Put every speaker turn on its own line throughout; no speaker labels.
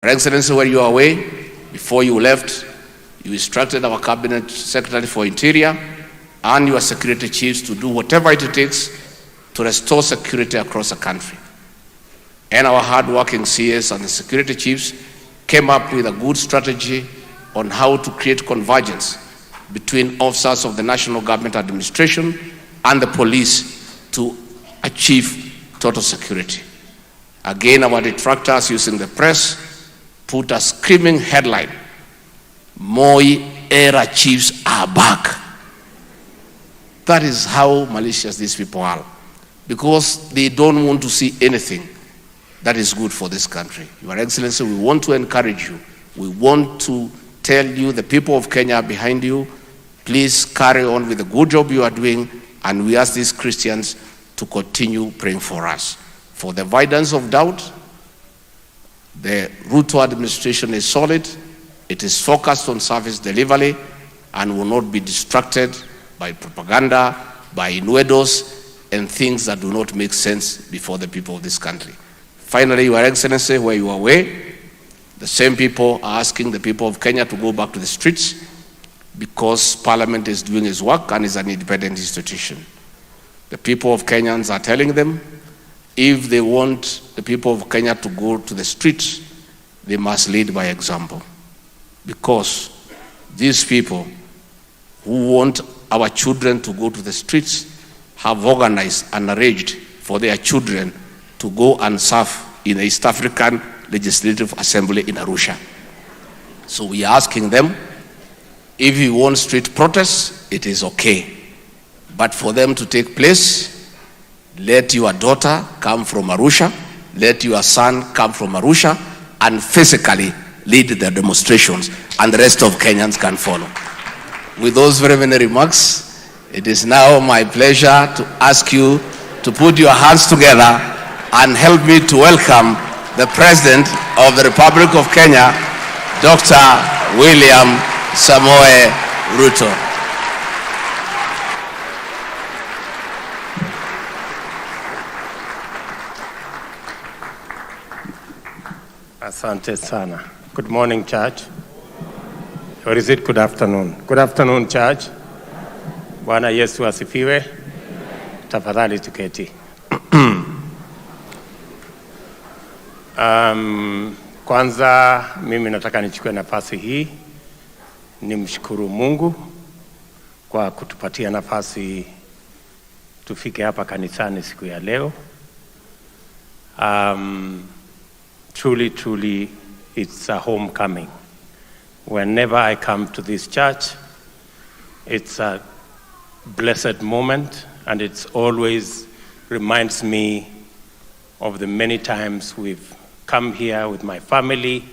Your Excellency, when you are away, before you left, you instructed our Cabinet Secretary for Interior and your security chiefs to do whatever it takes to restore security across the country. And our hard-working CS and the security chiefs came up with a good strategy on how to create convergence between officers of the National Government Administration and the police to achieve total security. Again, our detractors using the press put a screaming headline, Moi era chiefs are back. That is how malicious these people are, because they don't want to see anything that is good for this country. Your Excellency, we want to encourage you. We want to tell you, the people of Kenya are behind you. Please carry on with the good job you are doing, and we ask these Christians to continue praying for us. For the avoidance of doubt, the Ruto administration is solid. It is focused on service delivery and will not be distracted by propaganda, by innuendos, and things that do not make sense before the people of this country. Finally, Your Excellency, where you are away, the same people are asking the people of Kenya to go back to the streets because Parliament is doing its work and is an independent institution. The people of Kenyans are telling them, if they want the people of Kenya to go to the streets, they must lead by example. Because these people who want our children to go to the streets have organized and arranged for their children to go and serve in the East African Legislative Assembly in Arusha. So we are asking them, if you want street protests, it is okay. But for them to take place, let your daughter come from Arusha, let your son come from Arusha, and physically lead the demonstrations, and the rest of Kenyans can follow. With those very many remarks, it is now my pleasure to ask you to put your hands together and help me to welcome the President of the Republic of Kenya, Dr. William Samoei Ruto.
Asante sana. Good morning, church. Or is it good afternoon? Good afternoon, church. Bwana Yesu asifiwe. Tafadhali tuketi. Kwanza mimi nataka nichukue nafasi hii nimshukuru Mungu kwa kutupatia nafasi tufike hapa kanisani siku ya leo. Truly, it's a homecoming. Whenever I come to this church, it's a blessed moment, and it always reminds me of the many times we've come here with my family,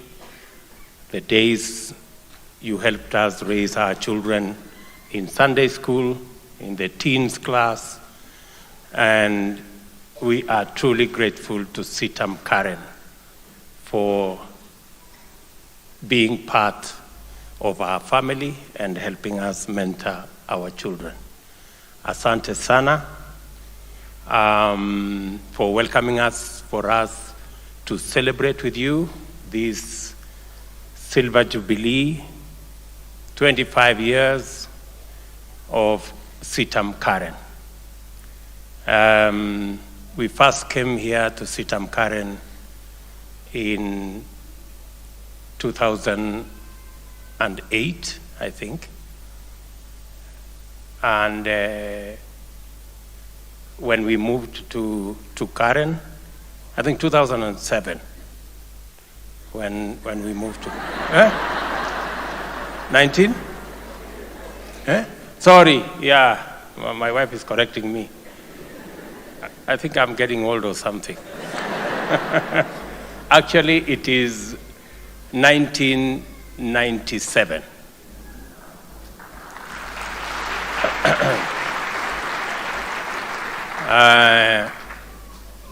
the days you helped us raise our children in Sunday school, in the teens class, and we are truly grateful to Citam Karen for being part of our family and helping us mentor our children. Asante sana for welcoming us, for us to celebrate with you this Silver Jubilee, 25 years of Citam Karen. We first came here to Citam Karen in 2008, I think. And when we moved to Karen, I think 2007, when we moved to 19? Sorry, yeah, my wife is correcting me. I think I'm getting old or something. Actually, it is 1997.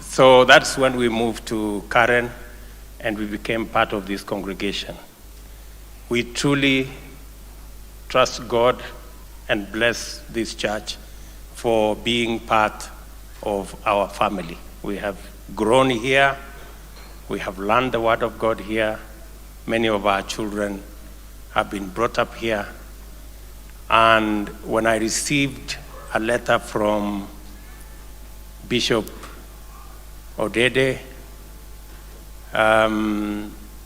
So that's when we moved to Karen and we became part of this congregation. We truly trust God and bless this church for being part of our family. We have grown here. We have learned the word of God here. Many of our children have been brought up here. And when I received a letter from Bishop Odede,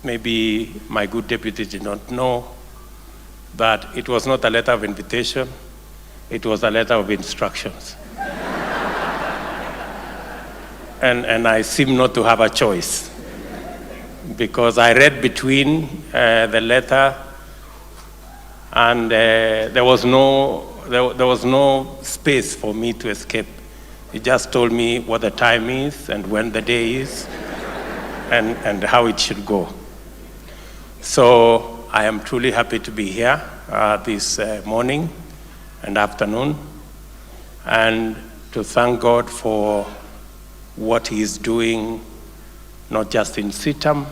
maybe my good deputy did not know that it was not a letter of invitation, it was a letter of instructions. And I seem not to have a choice, because I read between the letter, and there was no space for me to escape. He just told me what the time is and when the day is and how it should go. So I am truly happy to be here this morning and afternoon, and to thank God for what He is doing, not just in Citam,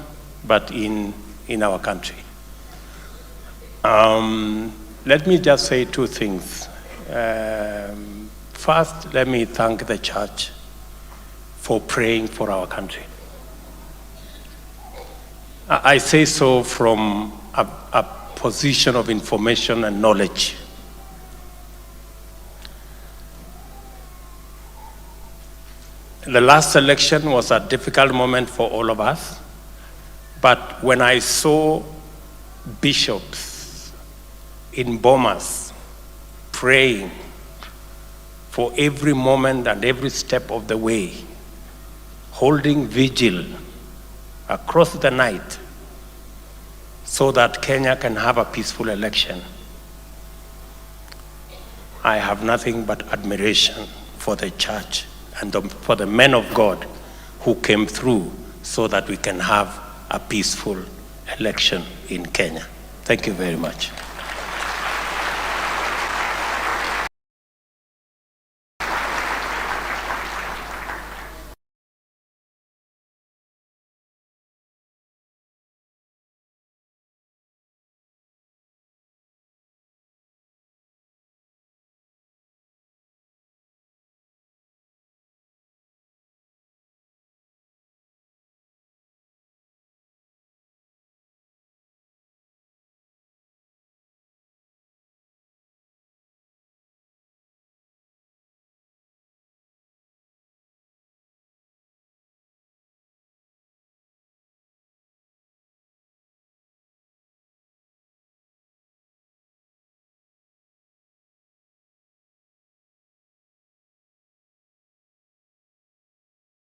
but in our country. Let me just say two things. First, let me thank the church for praying for our country. I say so from a position of information and knowledge. The last election was a difficult moment for all of us, but when I saw bishops in Bomas praying for every moment and every step of the way, holding vigil across the night so that Kenya can have a peaceful election, I have nothing but admiration for the church and for the men of God who came through so that we can have a peaceful election in Kenya. Thank you very much.